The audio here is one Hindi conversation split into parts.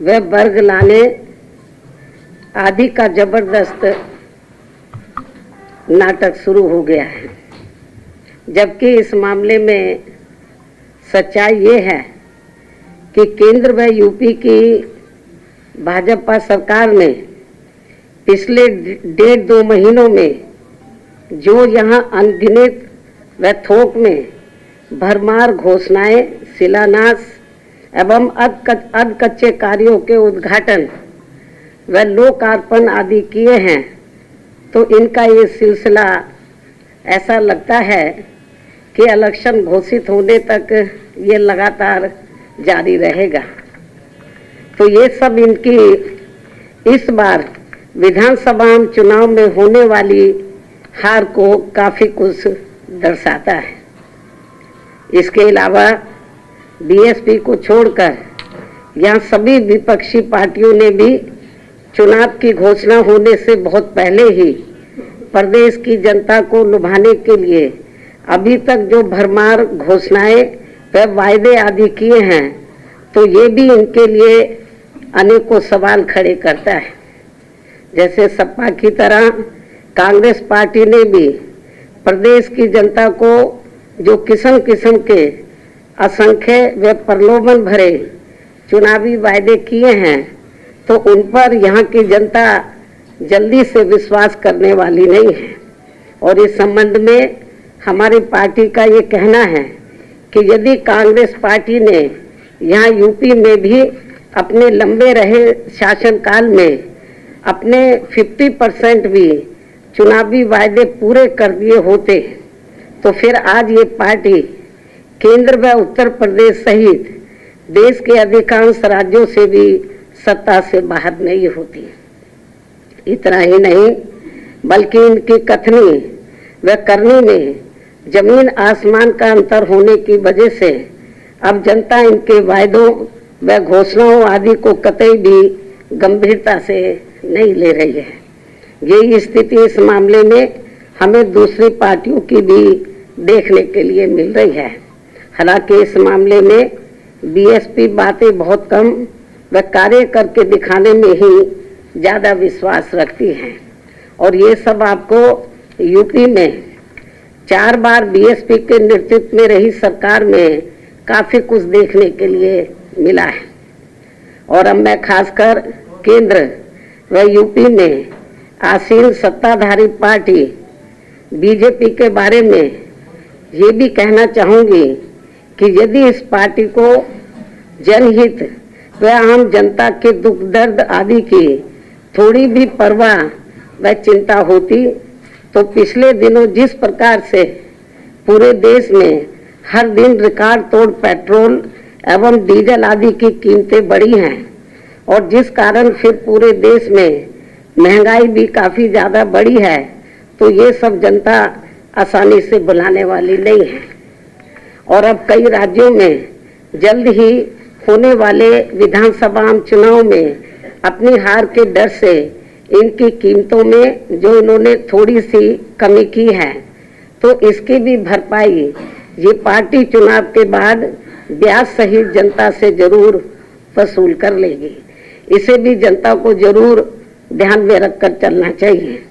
व वर्ग लाने आदि का जबरदस्त नाटक शुरू हो गया है। जबकि इस मामले में सच्चाई ये है कि केंद्र व यूपी की भाजपा सरकार ने पिछले 1.5-2 महीनों में जो यहाँ अनगिनत व थोक में भरमार घोषणाएं, शिलान्यास एवं अध कच्चे कार्यों के उद्घाटन व लोकार्पण आदि किए हैं, तो इनका ये सिलसिला ऐसा लगता है कि इलेक्शन घोषित होने तक ये लगातार जारी रहेगा। तो ये सब इनकी इस बार विधानसभा चुनाव में होने वाली हार को काफ़ी कुछ दर्शाता है। इसके अलावा बीएसपी को छोड़कर यहाँ सभी विपक्षी पार्टियों ने भी चुनाव की घोषणा होने से बहुत पहले ही प्रदेश की जनता को लुभाने के लिए अभी तक जो भरमार घोषणाएं व वायदे आदि किए हैं, तो ये भी इनके लिए अनेकों सवाल खड़े करता है। जैसे सपा की तरह कांग्रेस पार्टी ने भी प्रदेश की जनता को जो किस्म किस्म के असंख्य व प्रलोभन भरे चुनावी वायदे किए हैं, तो उन पर यहाँ की जनता जल्दी से विश्वास करने वाली नहीं है। और इस संबंध में हमारी पार्टी का ये कहना है कि यदि कांग्रेस पार्टी ने यहाँ यूपी में भी अपने लंबे रहे शासनकाल में अपने 50% भी चुनावी वायदे पूरे कर दिए होते, तो फिर आज ये पार्टी केंद्र व उत्तर प्रदेश सहित देश के अधिकांश राज्यों से भी सत्ता से बाहर नहीं होती। इतना ही नहीं, बल्कि इनकी कथनी व करनी में जमीन आसमान का अंतर होने की वजह से अब जनता इनके वायदों व घोषणाओं आदि को कतई भी गंभीरता से नहीं ले रही है। यही स्थिति इस मामले में हमें दूसरी पार्टियों की भी देखने के लिए मिल रही है। हालांकि इस मामले में बीएसपी बातें बहुत कम व कार्य करके दिखाने में ही ज़्यादा विश्वास रखती है। और ये सब आपको यूपी में 4 बार बीएसपी के नेतृत्व में रही सरकार में काफ़ी कुछ देखने के लिए मिला है। और अब मैं खासकर केंद्र व यूपी में आसीन सत्ताधारी पार्टी बीजेपी के बारे में ये भी कहना चाहूँगी कि यदि इस पार्टी को जनहित व आम जनता के दुख दर्द आदि की थोड़ी भी परवाह व चिंता होती, तो पिछले दिनों जिस प्रकार से पूरे देश में हर दिन रिकॉर्ड तोड़ पेट्रोल एवं डीजल आदि की कीमतें बढ़ी हैं और जिस कारण फिर पूरे देश में महंगाई भी काफ़ी ज़्यादा बढ़ी है, तो ये सब जनता आसानी से भुलाने वाली नहीं है। और अब कई राज्यों में जल्द ही होने वाले विधानसभा चुनाव में अपनी हार के डर से इनकी कीमतों में जो इन्होंने थोड़ी सी कमी की है, तो इसकी भी भरपाई ये पार्टी चुनाव के बाद ब्याज सहित जनता से जरूर वसूल कर लेगी। इसे भी जनता को जरूर ध्यान में रखकर चलना चाहिए।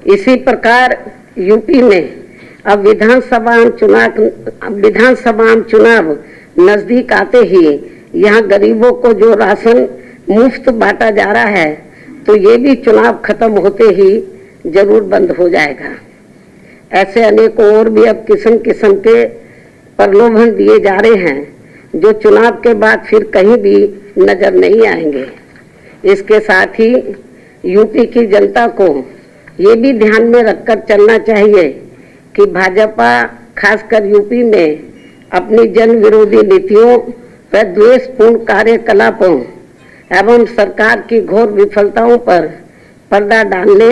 इसी प्रकार यूपी में अब विधानसभा चुनाव नज़दीक आते ही यहाँ गरीबों को जो राशन मुफ्त बांटा जा रहा है, तो ये भी चुनाव खत्म होते ही जरूर बंद हो जाएगा। ऐसे अनेकों और भी अब किस्म किस्म के प्रलोभन दिए जा रहे हैं जो चुनाव के बाद फिर कहीं भी नजर नहीं आएंगे। इसके साथ ही यूपी की जनता को ये भी ध्यान में रखकर चलना चाहिए कि भाजपा खासकर यूपी में अपनी जन विरोधी नीतियों व द्वेषपूर्ण कार्यकलापों एवं सरकार की घोर विफलताओं पर पर्दा डालने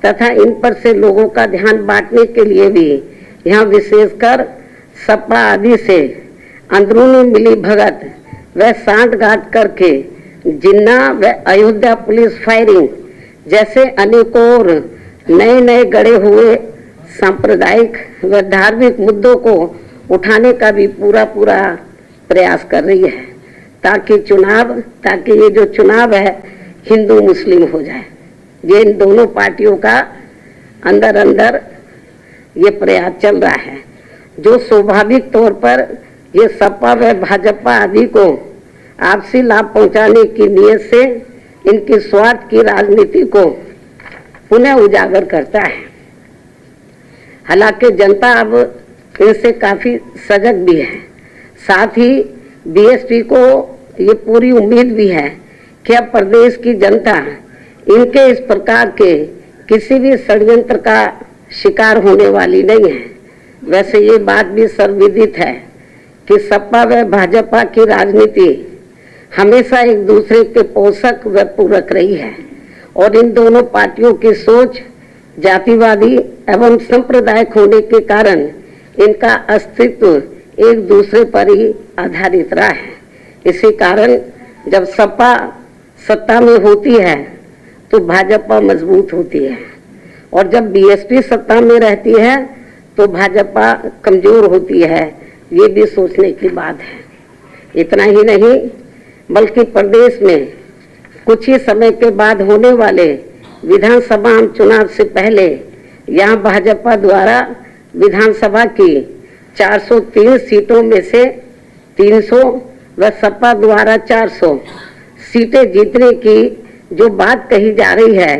तथा इन पर से लोगों का ध्यान बांटने के लिए भी यहाँ विशेषकर सपा आदि से अंदरूनी मिलीभगत व सांठगांठ करके जिन्ना व अयोध्या पुलिस फायरिंग जैसे अनेकों और नए गढ़े हुए सांप्रदायिक व धार्मिक मुद्दों को उठाने का भी पूरा प्रयास कर रही है। ताकि ये जो चुनाव है हिंदू मुस्लिम हो जाए। ये इन दोनों पार्टियों का अंदर अंदर ये प्रयास चल रहा है, जो स्वाभाविक तौर पर ये सपा व भाजपा आदि को आपसी लाभ पहुंचाने की नीयत से इनकी स्वार्थ की राजनीति को पुनः उजागर करता है। हालांकि जनता अब इनसे काफी सजग भी है। साथ ही बीएसपी को ये पूरी उम्मीद भी है कि अब प्रदेश की जनता इनके इस प्रकार के किसी भी षड्यंत्र का शिकार होने वाली नहीं है। वैसे ये बात भी सर्वविदित है कि सपा व भाजपा की राजनीति हमेशा एक दूसरे के पोषक व पूरक रही है और इन दोनों पार्टियों की सोच जातिवादी एवं सांप्रदायिक होने के कारण इनका अस्तित्व एक दूसरे पर ही आधारित रहा है। इसी कारण जब सपा सत्ता में होती है तो भाजपा मजबूत होती है और जब बीएसपी सत्ता में रहती है तो भाजपा कमजोर होती है। ये भी सोचने की बात है। इतना ही नहीं बल्कि प्रदेश में कुछ ही समय के बाद होने वाले विधानसभा चुनाव से पहले यहाँ भाजपा द्वारा विधानसभा की 403 सीटों में से 300 व सपा द्वारा 400 सीटें जीतने की जो बात कही जा रही है,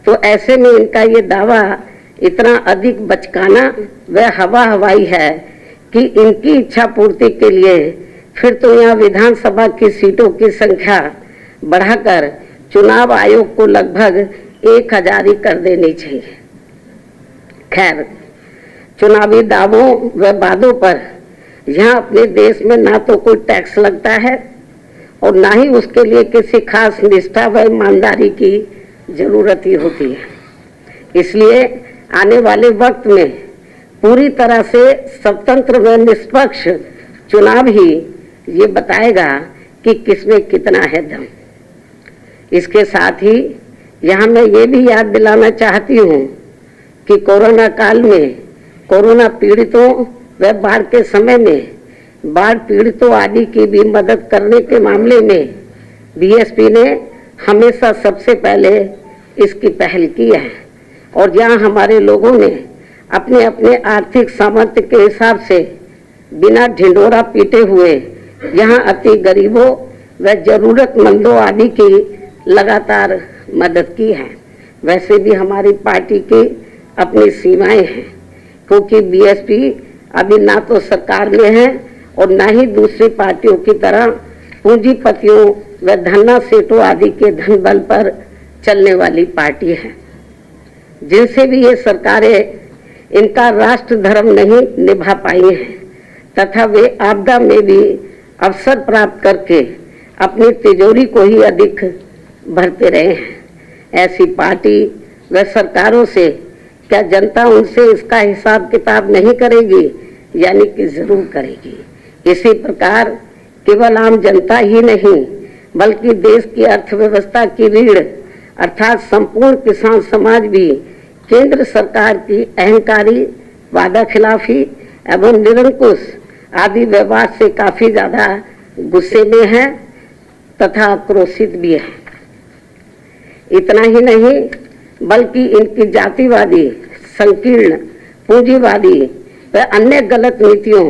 तो ऐसे में इनका ये दावा इतना अधिक बचकाना व हवाई है कि इनकी इच्छा पूर्ति के लिए फिर तो यहाँ विधानसभा की सीटों की संख्या बढ़ाकर चुनाव आयोग को लगभग 1000 ही कर देनी चाहिए। खैर, चुनावी दावों व वादों पर यहाँ अपने देश में ना तो कोई टैक्स लगता है और ना ही उसके लिए किसी खास निष्ठा व ईमानदारी की जरूरत ही होती है। इसलिए आने वाले वक्त में पूरी तरह से स्वतंत्र व निष्पक्ष चुनाव ही ये बताएगा कि किसमें कितना है दम। इसके साथ ही यहाँ मैं ये भी याद दिलाना चाहती हूँ कि कोरोना काल में कोरोना पीड़ितों व बाढ़ के समय में बाढ़ पीड़ितों आदि की भी मदद करने के मामले में बीएसपी ने हमेशा सबसे पहले इसकी पहल की है और यहाँ हमारे लोगों ने अपने अपने आर्थिक सामर्थ्य के हिसाब से बिना ढिंढोरा पीटे हुए यहाँ अति गरीबों व जरूरतमंदों आदि की लगातार मदद की है। वैसे भी हमारी पार्टी की अपनी सीमाएं हैं, क्योंकि बीएसपी अभी ना तो सरकार में है और ना ही दूसरी पार्टियों की तरह पूंजीपतियों व धन्ना सेठों आदि के धन बल पर चलने वाली पार्टी है। जिनसे भी ये सरकारें इनका राष्ट्र धर्म नहीं निभा पाई हैं तथा वे आपदा में भी अवसर प्राप्त करके अपनी तिजोरी को ही अधिक भरते रहे हैं। ऐसी पार्टी व सरकारों से क्या जनता उनसे इसका हिसाब किताब नहीं करेगी? यानी कि जरूर करेगी। इसी प्रकार केवल आम जनता ही नहीं बल्कि देश की अर्थव्यवस्था की रीढ़ अर्थात संपूर्ण किसान समाज भी केंद्र सरकार की अहंकारी वादा खिलाफी एवं निरंकुश आदि व्यवहार से काफी ज्यादा गुस्से में है तथा आक्रोशित भी है। इतना ही नहीं बल्कि इनकी जातिवादी संकीर्ण पूंजीवादी व अन्य गलत नीतियों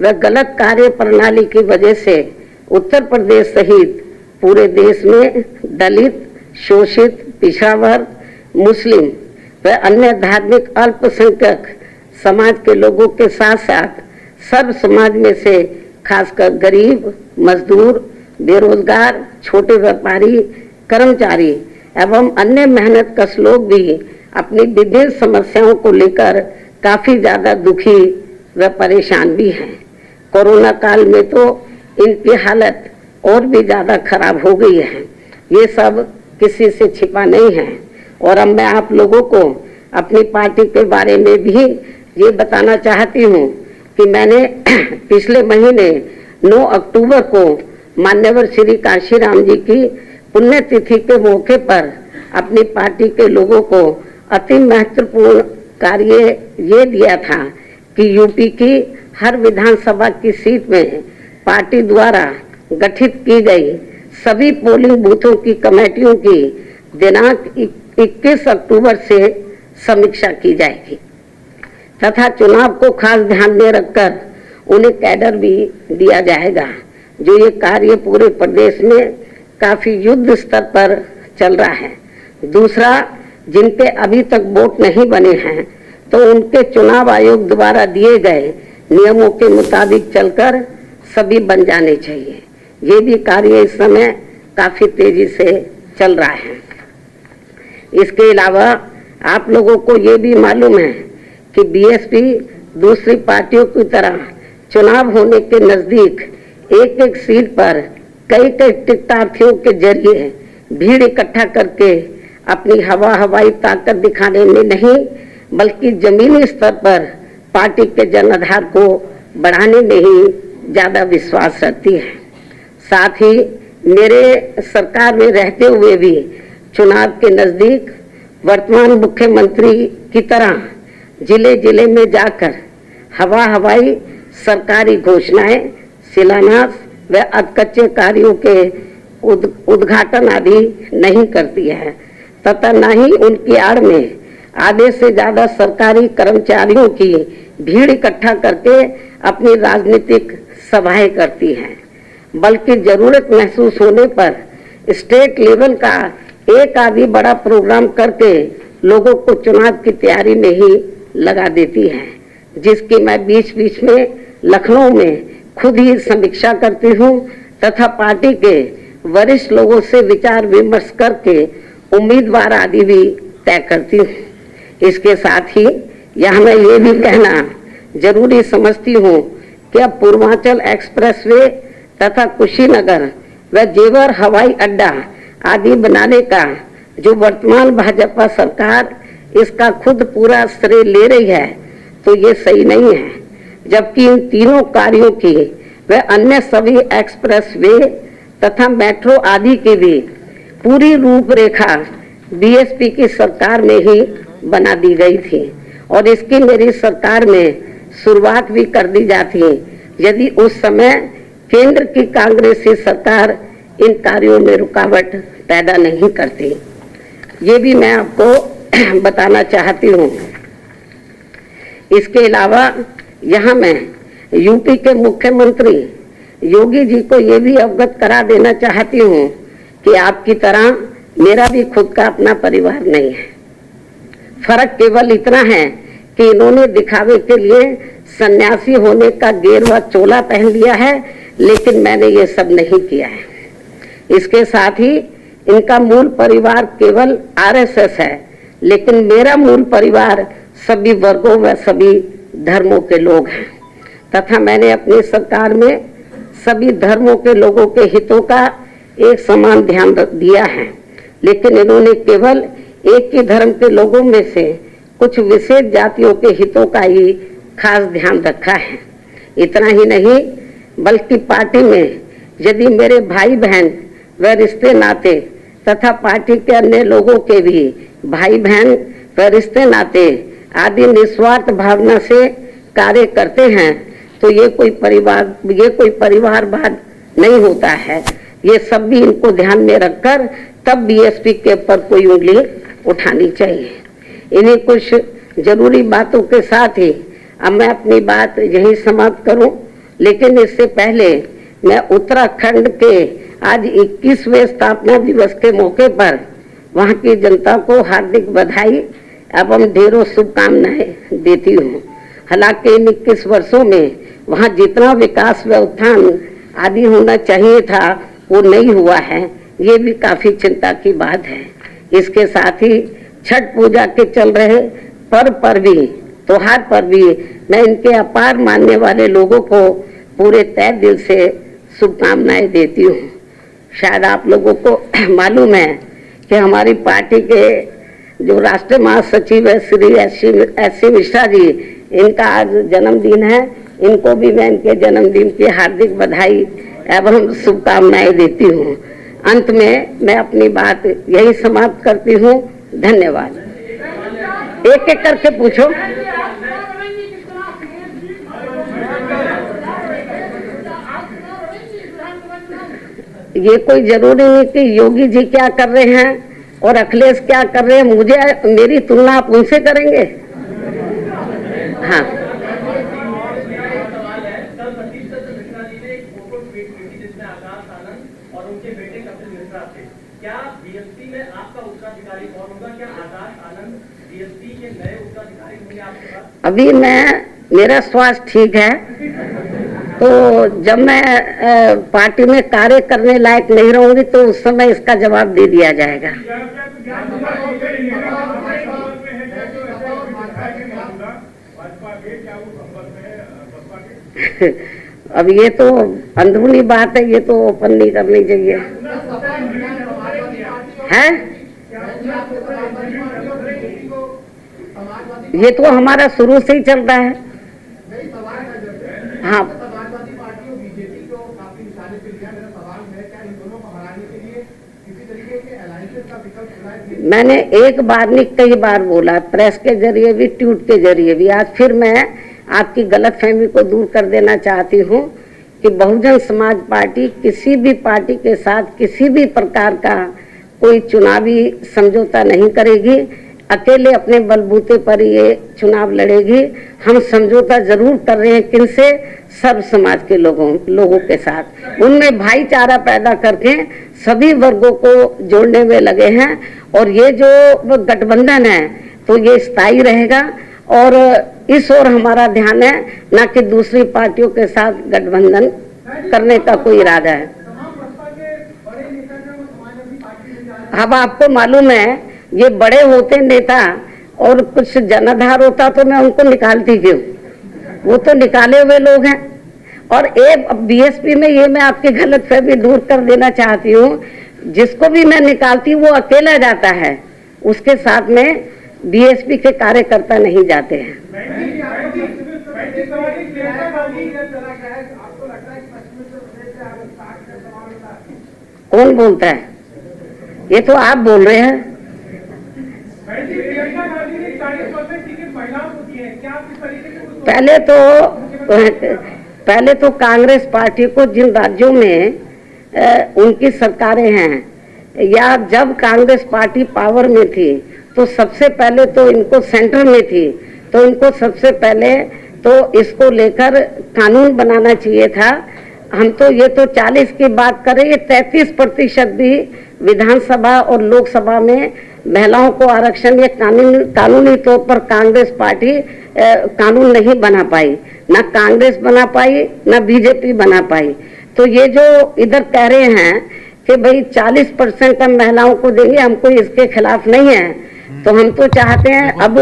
व गलत कार्य प्रणाली की वजह से उत्तर प्रदेश सहित पूरे देश में दलित, शोषित, पिछड़ा वर्ग, मुस्लिम व अन्य धार्मिक अल्पसंख्यक समाज के लोगों के साथ साथ सर्व समाज में से खासकर गरीब, मजदूर, बेरोजगार, छोटे व्यापारी, कर्मचारी एवं अन्य मेहनत कश लोग भी अपनी विभिन्न समस्याओं को लेकर काफी ज्यादा दुखी व परेशान भी हैं। कोरोना काल में तो इनकी हालत और भी ज्यादा खराब हो गई है। ये सब किसी से छिपा नहीं है और अब मैं आप लोगों को अपनी पार्टी के बारे में भी ये बताना चाहती हूँ कि मैंने पिछले महीने 9 अक्टूबर को मान्यवर श्री काशीराम जी की पुण्यतिथि के मौके पर अपनी पार्टी के लोगों को अति महत्वपूर्ण कार्य ये दिया था कि यूपी की हर विधानसभा की सीट में पार्टी द्वारा गठित की गई सभी पोलिंग बूथों की कमेटियों की दिनांक 21 अक्टूबर से समीक्षा की जाएगी तथा चुनाव को खास ध्यान में रखकर उन्हें कैडर भी दिया जाएगा। जो ये कार्य पूरे प्रदेश में काफी युद्ध स्तर पर चल रहा है। दूसरा, जिनके अभी तक वोट नहीं बने हैं तो उनके चुनाव आयोग द्वारा दिए गए नियमों के मुताबिक चलकर सभी बन जाने चाहिए। ये भी कार्य इस समय काफी तेजी से चल रहा है। इसके अलावा आप लोगों को ये भी मालूम है कि बीएसपी दूसरी पार्टियों की तरह चुनाव होने के नजदीक एक एक सीट पर कई टिकटार्थियों के जरिए भीड़ इकट्ठा करके अपनी हवाई ताकत दिखाने में नहीं बल्कि जमीनी स्तर पर पार्टी के जनाधार को बढ़ाने में ही ज्यादा विश्वास रखती है। साथ ही मेरे सरकार में रहते हुए भी चुनाव के नजदीक वर्तमान मुख्यमंत्री की तरह जिले जिले में जाकर हवाई सरकारी घोषणाएं, शिलान्यास व अधकच्चे कार्यों के उद्घाटन आदि नहीं करती है तथा न ही उनकी आड़ में आधे से ज्यादा सरकारी कर्मचारियों की भीड़ इकट्ठा करके अपनी राजनीतिक सभाएं करती है, बल्कि जरूरत महसूस होने पर स्टेट लेवल का एक आदि बड़ा प्रोग्राम करके लोगों को चुनाव की तैयारी में ही लगा देती है, जिसकी मैं बीच बीच में लखनऊ में खुद ही समीक्षा करती हूँ तथा पार्टी के वरिष्ठ लोगों से विचार विमर्श करके उम्मीदवार आदि भी तय करती हूँ। इसके साथ ही यहाँ मैं ये भी कहना जरूरी समझती हूँ कि अब पूर्वांचल एक्सप्रेसवे तथा कुशीनगर व जेवर हवाई अड्डा आदि बनाने का जो वर्तमान भाजपा सरकार इसका खुद पूरा श्रेय ले रही है तो ये सही नहीं है, जबकि इन तीनों कार्यों की व अन्य सभी एक्सप्रेसवे तथा मेट्रो आदि की भी पूरी रूपरेखा बीएसपी की सरकार में ही बना दी गई थी और इसकी मेरी सरकार में शुरुआत भी कर दी जाती यदि उस समय केंद्र की कांग्रेसी सरकार इन कार्यों में रुकावट पैदा नहीं करती। ये भी मैं आपको बताना चाहती हूँ। इसके अलावा यहाँ मैं यूपी के मुख्यमंत्री योगी जी को ये भी अवगत करा देना चाहती हूँ कि आपकी तरह मेरा भी खुद का अपना परिवार नहीं है। फर्क केवल इतना है कि इन्होंने दिखावे के लिए सन्यासी होने का गेरुआ चोला पहन लिया है, लेकिन मैंने ये सब नहीं किया है। इसके साथ ही इनका मूल परिवार केवल आरएसएस है, लेकिन मेरा मूल परिवार सभी वर्गों व सभी धर्मों के लोग हैं तथा मैंने अपनी सरकार में सभी धर्मों के लोगों के हितों का एक समान ध्यान दिया है, लेकिन इन्होंने केवल एक ही धर्म के लोगों में से कुछ विशेष जातियों के हितों का ही खास ध्यान रखा है। इतना ही नहीं बल्कि पार्टी में यदि मेरे भाई बहन व रिश्ते नाते तथा पार्टी के अन्य लोगों के भी भाई बहन व रिश्ते नाते आदि निस्वार्थ भावना से कार्य करते हैं तो ये कोई परिवारवाद नहीं होता है। ये सब भी इनको ध्यान में रखकर तब बीएसपी के ऊपर कोई उंगली उठानी चाहिए। इन्हीं कुछ जरूरी बातों के साथ ही अब मैं अपनी बात यही समाप्त करूं, लेकिन इससे पहले मैं उत्तराखंड के आज 21वें स्थापना दिवस के मौके पर वहां की जनता को हार्दिक बधाई एवं ढेरों शुभकामनाएं देती हूँ। हालांकि इन 21 वर्षों में वहां जितना विकास व उत्थान आदि होना चाहिए था वो नहीं हुआ है, ये भी काफी चिंता की बात है। इसके साथ ही छठ पूजा के चल रहे पर्व पर भी त्योहार पर भी मैं इनके अपार मानने वाले लोगों को पूरे तहे दिल से शुभकामनाएं देती हूँ। शायद आप लोगों को मालूम है कि हमारी पार्टी के जो राष्ट्रीय महासचिव है श्री एस.सी. मिश्रा जी, इनका आज जन्मदिन है। इनको भी मैं इनके जन्मदिन की हार्दिक बधाई एवं शुभकामनाएं देती हूँ। अंत में मैं अपनी बात यही समाप्त करती हूँ। धन्यवाद। एक एक करके पूछो। ये कोई जरूरी नहीं कि योगी जी क्या कर रहे हैं और अखिलेश क्या कर रहे हैं, मेरी तुलना आप उनसे करेंगे? हाँ, क्या बीएसपी में आपका उत्तराधिकारी कौन होगा? क्या आकाश आनंद बीएसपी के नए उत्तराधिकारी होंगे आपके पास? अभी मेरा स्वास्थ्य ठीक है, तो जब मैं पार्टी में कार्य करने लायक नहीं रहूंगी तो उस समय इसका जवाब दे दिया जाएगा। अब ये तो अंदरूनी बात है, ये तो ओपन नहीं करनी चाहिए है। ये तो हमारा शुरू से ही चल रहा है। हाँ, समाजवादी पार्टी और बीजेपी को काफी निशाने पे लिया। मेरा सवाल है, क्या इन दोनों को हराने के लिए किसी तरीके के अलायंसेस का विकल्प खुला है? मैंने एक बार नहीं कई बार बोला, प्रेस के जरिए भी, ट्वीट के जरिए भी। आज फिर मैं आपकी गलतफहमी को दूर कर देना चाहती हूँ कि बहुजन समाज पार्टी किसी भी पार्टी के साथ किसी भी प्रकार का कोई चुनावी समझौता नहीं करेगी। अकेले अपने बलबूते पर ये चुनाव लड़ेगी। हम समझौता जरूर कर रहे हैं, किनसे? सर्व समाज के लोगों के साथ। उनमें भाईचारा पैदा करके सभी वर्गों को जोड़ने में लगे हैं। और ये जो गठबंधन है तो ये स्थायी रहेगा और इस ओर हमारा ध्यान है, न कि दूसरी पार्टियों के साथ गठबंधन करने का कोई इरादा है। अब आपको मालूम है, ये बड़े होते नेता और कुछ जनाधार होता तो मैं उनको निकालती क्यों? वो तो निकाले हुए लोग हैं। और एक बीएसपी में ये मैं आपकी गलतफहमी दूर कर देना चाहती हूँ, जिसको भी मैं निकालती वो अकेला जाता है, उसके साथ में बीएसपी के कार्यकर्ता नहीं जाते हैं। कौन बोलता है? ये तो आप बोल रहे हैं। पहले तो कांग्रेस पार्टी को जिन राज्यों में उनकी सरकारें हैं या जब कांग्रेस पार्टी पावर में थी तो सबसे पहले तो इनको सेंटर में थी, तो इनको सबसे पहले तो इसको लेकर कानून बनाना चाहिए था। हम तो ये तो 40 की बात करें, ये 33% भी विधानसभा और लोकसभा में महिलाओं को आरक्षण ये कानूनी तौर पर कांग्रेस पार्टी कानून नहीं बना पाई, ना कांग्रेस बना पाई, ना बीजेपी बना पाई। तो ये जो इधर कह रहे हैं कि भाई 40% हम महिलाओं को देंगे, हमको इसके खिलाफ नहीं है। तो हम तो चाहते हैं, अब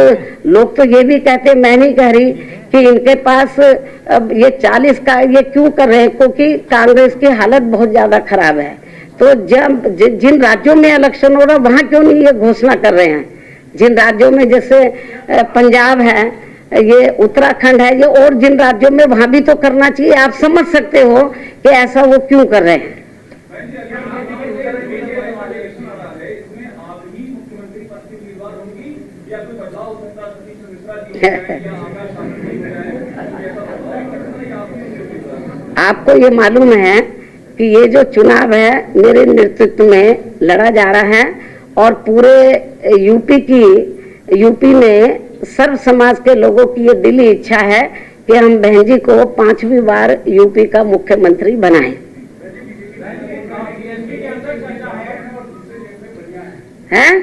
लोग तो ये भी कहते हैं, मैं नहीं कह रही कि इनके पास अब ये 40 का ये क्यों कर रहे हैं, क्योंकि कांग्रेस की हालत बहुत ज्यादा खराब है। तो जब जिन राज्यों में इलेक्शन हो रहा वहां क्यों नहीं ये घोषणा कर रहे हैं? जिन राज्यों में जैसे पंजाब है, ये उत्तराखंड है, ये और जिन राज्यों में वहां भी तो करना चाहिए। आप समझ सकते हो कि ऐसा वो क्यों कर रहे हैं। आपको ये मालूम है कि ये जो चुनाव है मेरे नेतृत्व में लड़ा जा रहा है और पूरे यूपी में सर्व समाज के लोगों की ये दिली इच्छा है कि हम बहन जी को 5वीं बार यूपी का मुख्यमंत्री बनाएं। हैं?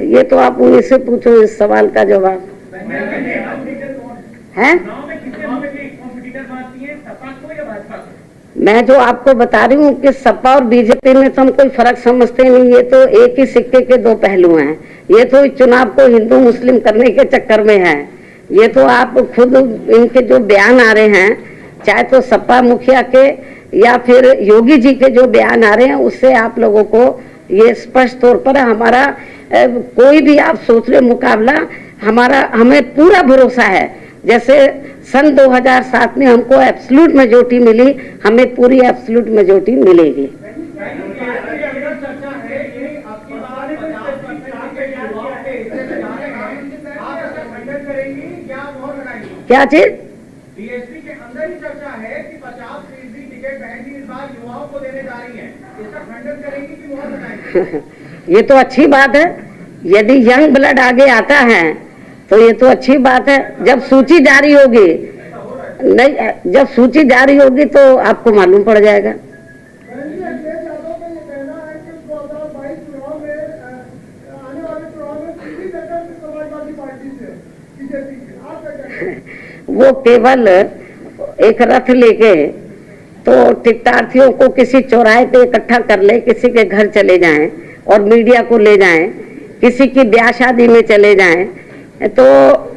ये तो आप उन्हीं से पूछो इस सवाल का जवाब है। मैं जो आपको बता रही हूँ कि सपा और बीजेपी में तो हम कोई फर्क समझते नहीं। ये तो एक ही सिक्के के दो पहलू हैं। ये तो इस चुनाव को हिंदू मुस्लिम करने के चक्कर में है। ये तो आप खुद इनके जो बयान आ रहे हैं, चाहे तो सपा मुखिया के या फिर योगी जी के जो बयान आ रहे हैं, उससे आप लोगों को ये स्पष्ट तौर पर हमारा कोई भी आप सोच रहे मुकाबला हमें पूरा भरोसा है। जैसे सन 2007 में हमको एब्सोल्यूट मेजॉरिटी मिली, हमें पूरी एब्सोल्यूट मेजॉरिटी मिलेगी। क्या चीज? बीएसपी के अंदर ही चर्चा है कि 50% टिकट बहन जी इस बार युवाओं को देने जा रही है, इसका खंडन करेंगे कि मुहर लगाएंगे? ये तो अच्छी बात है, यदि यंग ब्लड आगे आता है तो ये तो अच्छी बात है। जब सूची जारी होगी, नहीं, जब सूची जारी होगी तो आपको मालूम पड़ जाएगा। अखिलेश यादव का ये कहना है कि 2022 चुनाव में आने वाले चुनाव में सीधी टक्कर समाजवादी पार्टी से बीजेपी की, आपका क्या कहना है? वो केवल एक रथ लेके तो टिकटार्थियों को किसी चौराहे पे इकट्ठा कर ले, किसी के घर चले जाएं और मीडिया को ले जाएं, किसी की ब्याह शादी में चले जाएं, तो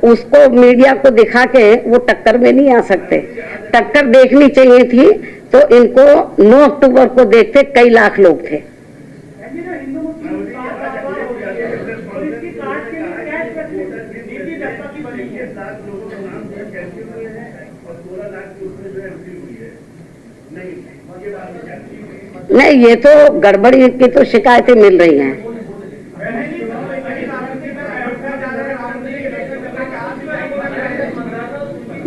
उसको मीडिया को दिखा के वो टक्कर में नहीं आ सकते। टक्कर देखनी चाहिए थी तो इनको 9 अक्टूबर को देखते कई लाख लोग थे। नहीं, ये तो गड़बड़ी की तो शिकायतें मिल रही हैं।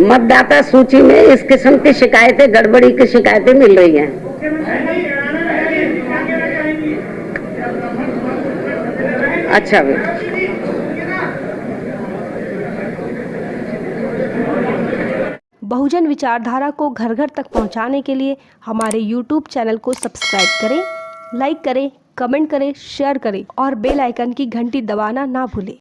मतदाता सूची में इस किस्म की शिकायतें, गड़बड़ी की शिकायतें मिल रही हैं। अच्छा बहुजन विचारधारा को घर घर तक पहुंचाने के लिए हमारे YouTube चैनल को सब्सक्राइब करें, लाइक करें, कमेंट करें, शेयर करें और बेल आइकन की घंटी दबाना ना भूलें।